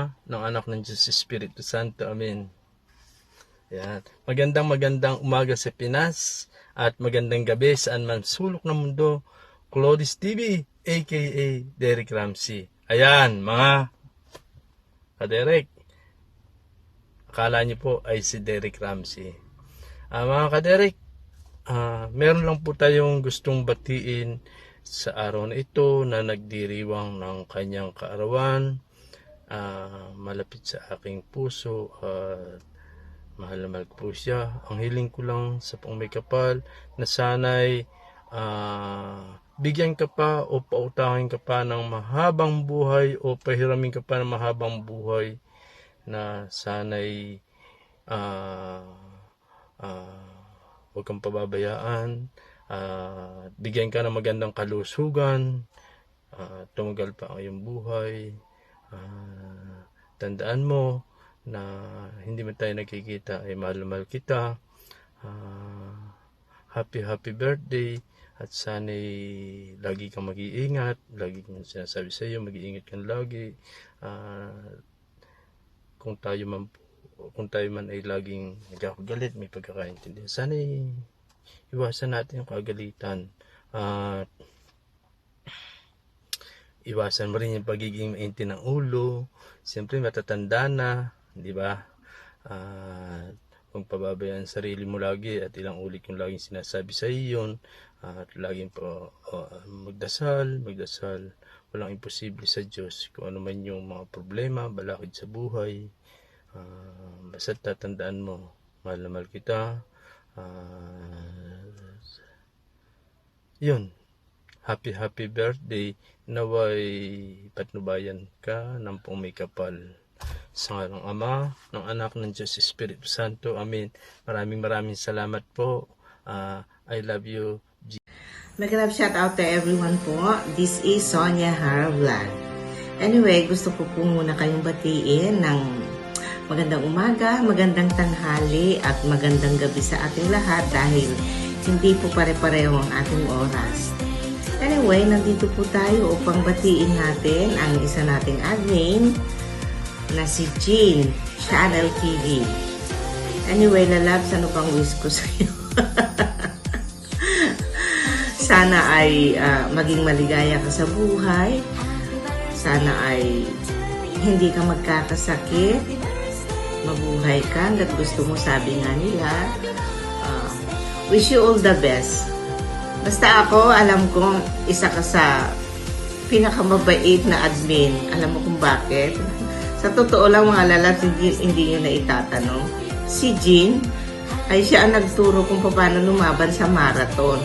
Ama, ng Anak ng Diyos, Espiritu Santo. Amen. Yan. Magandang umaga sa Pinas at magandang gabi saan man sulok ng mundo. Claudius TV, aka Derek Ramsey. Ayan, mga ka-Derek. Akala niyo po ay si Derek Ramsey. Mga ka-Derek, meron lang po tayong gustong batiin sa araw na ito na nagdiriwang ng kanyang kaarawan. Malapit sa aking puso at mahal na mahal po siya. Ang hiling ko lang sa pong may kapal na sana'y bigyan ka pa o pautangin ka pa ng mahabang buhay o pahiramin ka pa ng mahabang buhay na sana'y huwag kang pababayaan, bigyan ka ng magandang kalusugan, tumagal pa ang iyong buhay. Tandaan mo na hindi man tayo nakikita ay mahal na mahal kita. Happy birthday at sana'y lagi kang mag-iingat. Lagi kong sinasabi sa iyo, mag-iingat kang lagi. Kung tayo man ay laging nagkakagalit, may pagkakaintindihan, sana'y iwasan natin yung kagalitan at iwasan mo rin yung pagiging maintin ng ulo. Siyempre matatanda na, di ba? Kung pababayaan sarili mo lagi at ilang ulit yung laging sinasabi sa iyo yun, at laging po magdasal. Walang imposible sa Diyos. Kung ano man yung mga problema, balakid sa buhay, basta tatandaan mo, mahal na mahal kita. Yun, happy birthday. Naway patnubayan ka ng pong may kapal. Sa ngalan ng Ama, ng Anak ng Diyos, Espiritu Santo. Amen. Maraming salamat po. I love you. Mag-love shout out to everyone po. This is Sonia Hara Vlog. Anyway, gusto ko po muna kayong batiin ng magandang umaga, magandang tanghali, at magandang gabi sa ating lahat dahil hindi po pare-pareho ang ating oras. Anyway, nandito po tayo upang batiin natin ang isa nating admin na si Jean Channel TV. Anyway, lalabs, ano pang wish ko sa iyo? Sana ay maging maligaya ka sa buhay. Sana ay hindi ka magkakasakit. Mabuhay ka hanggat gusto mo, sabi nga nila. Wish you all the best. Basta ako, alam kong isa ka sa pinakamabait na admin. Alam mo kung bakit? Sa totoo lang mga lalabs, hindi nyo na itatanong. Si Jean ay siya ang nagturo kung paano lumaban sa marathon.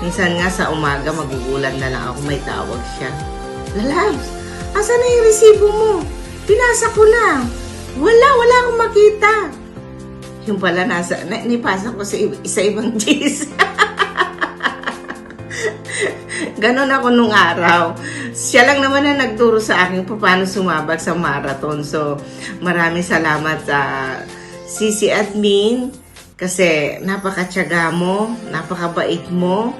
Minsan nga sa umaga, magugulat na lang ako, may tawag siya. Lalabs, asan na yung resibo mo? Pinasa ko na. Wala akong makita. Yung pala nipasa ko sa ibang days. Ganon ako nung araw. Siya lang naman na nagturo sa akin paano sumabak sa marathon. So, maraming salamat sa CC Admin kasi napakatyaga mo, napakabait mo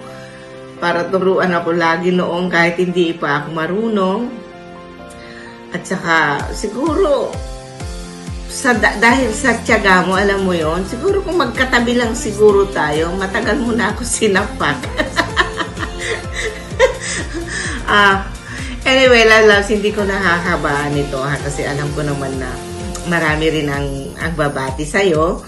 para turuan ako lagi noong kahit hindi pa ako marunong. At saka, siguro, dahil sa tiyaga mo, alam mo yon, siguro kung magkatabi lang siguro tayo, matagal mo na ako sinapak. Anyway, lalabs, hindi ko nakakabaan ito kasi alam ko naman na marami rin ang babati sa'yo.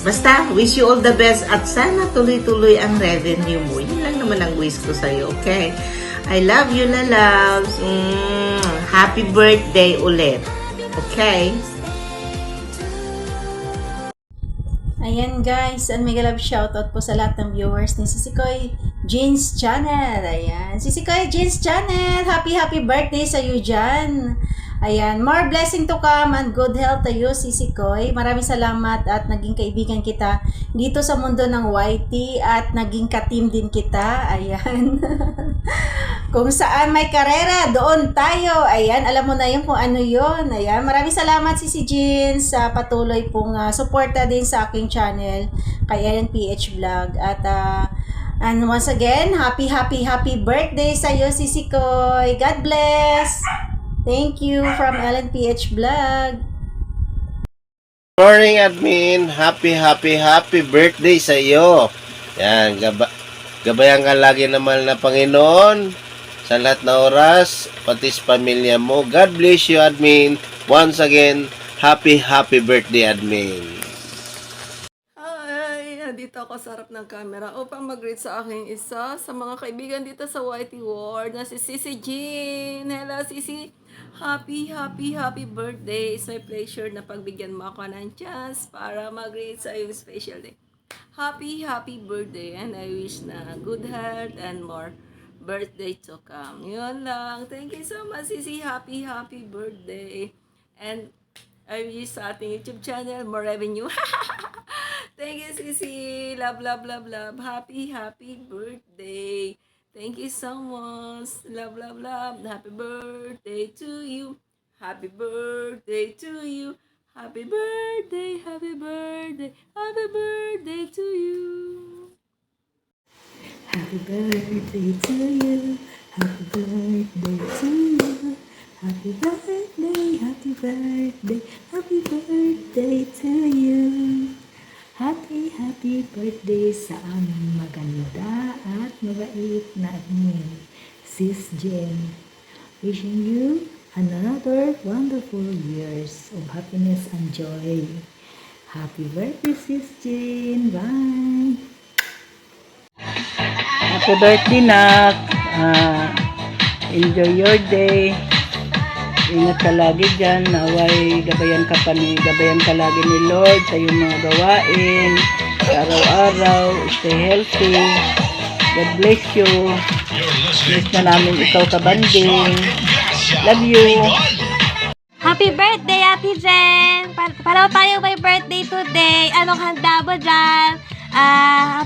Basta, wish you all the best at sana tuloy-tuloy ang revenue mo. Yun lang naman ang wish ko sa'yo, okay? I love you, lalabs. Happy birthday ulit. Okay? Ayan guys, and mega love shoutout po sa lahat ng viewers ni Sisikoy Jeans Channel. Ayan, Sisikoy Jeans Channel, happy birthday sa iyo dyan. Ayan, more blessing to come and good health to you, Sisikoy. Maraming salamat at naging kaibigan kita dito sa mundo ng YT at naging ka-team din kita. Ayan. Kung saan may karera, doon tayo. Ayan, alam mo na yun kung ano yun. Ayan, maraming salamat Sisi Jeans sa patuloy pong suporta din sa aking channel kay Ellen PH Vlog. At and once again, happy birthday sa iyo, Sisikoy. God bless. Thank you from LNPH Vlog. Morning, admin. Happy birthday sa iyo. Yan, gabayan ka lagi naman na Panginoon sa lahat na oras, pati sa pamilya mo. God bless you, admin. Once again, happy birthday, admin. Hi! Nandito ako sa harap ng camera upang mag-greet sa aking isa sa mga kaibigan dito sa YT World na si Sisi Jean. Hello, Sisi! Happy birthday! It's my pleasure na pagbigyan mo ako ng chance para mag-greet sa iyong special day. Happy birthday and I wish na good health and more birthday to come. Yun lang. Thank you so much, Sisi. Happy birthday. And I wish sa ating YouTube channel more revenue. Thank you, Sisi. Love. Happy birthday. Thank you so much. Love. Happy birthday to you. Happy birthday to you. Happy birthday to you. Happy birthday to you. Happy birthday to you. Happy birthday, happy birthday to you. Happy birthday sa aming maganda at mabait na admin, Sis Jen. Wishing you another wonderful years of happiness and joy. Happy birthday, Sis Jen. Bye! Happy birthday, Nak. Enjoy your day. Ingat ka lagi dyan. Naway, gabayan ka lagi ni Lord sa iyong mga gawain. Araw-araw, stay healthy. God bless you. Miss na namin ikaw kabanding. Love you. Happy birthday, Ate Jen! Pareho tayo may birthday today. Anong handa mo dyan?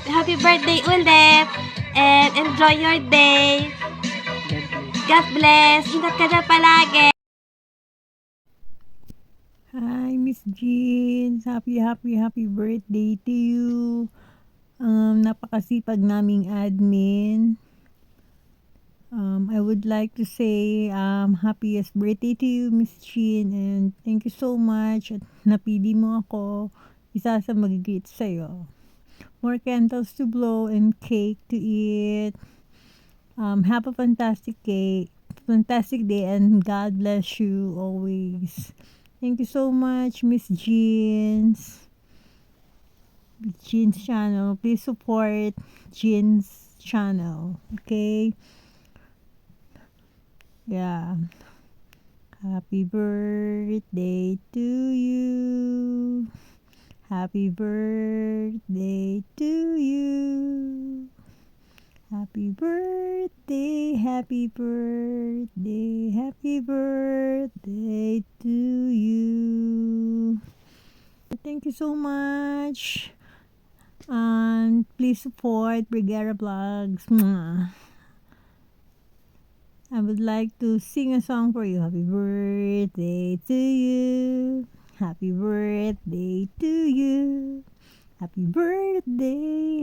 Happy birthday ulit. And enjoy your day. God bless. Ingat ka dyan palagi. Hi, Miss Jean. Happy birthday to you. Napakasipag naming admin. I would like to say happiest birthday to you, Miss Jean, and thank you so much at napili mo ako isa sa mag-greet sa'yo. More candles to blow and cake to eat. Have a fantastic day, and God bless you always. Thank you so much, Miss Jeans channel. Please support Jean's channel. Okay? Yeah. Happy birthday to you. Happy birthday to you. Happy birthday to you. Thank you so much. And please support Brigera Vlogs. Mwah. I would like to sing a song for you. Happy birthday to you. Happy birthday to you. Happy birthday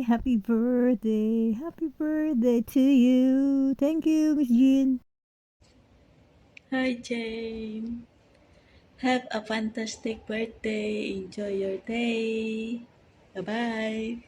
to you. Thank you, Miss Jean. Hi, Jane. Have a fantastic birthday. Enjoy your day. Bye-bye.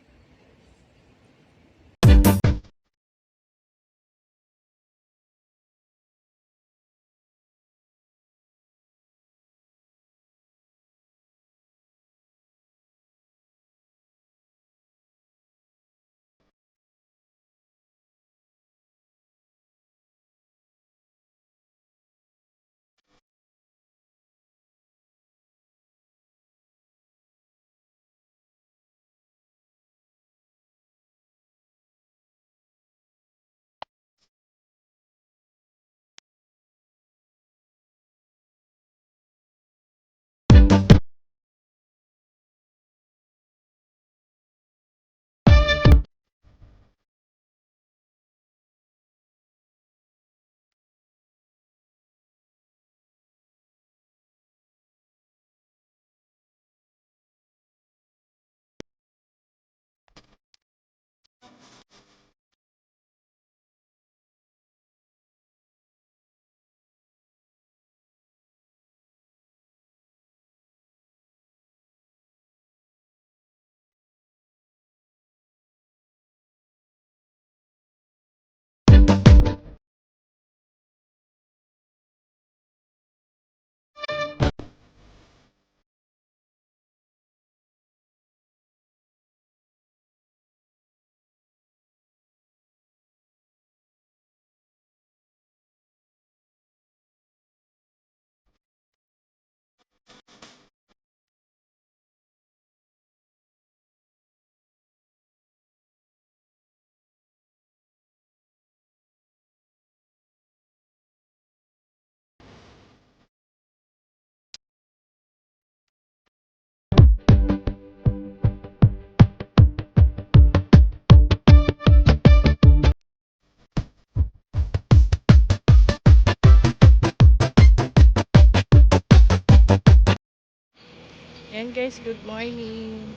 Ayan guys, good morning.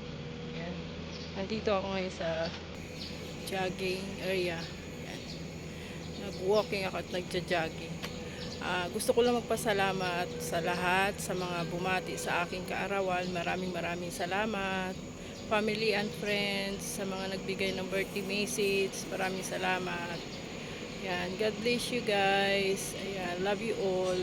Ayan. Nandito ako ngayon sa jogging area. Ayan. Nag-walking ako at nagja-jogging. Gusto ko lang magpasalamat sa lahat, sa mga bumati sa aking kaarawan. Maraming salamat. Family and friends, sa mga nagbigay ng birthday message, maraming salamat. Ayan, God bless you guys. Ayan, love you all.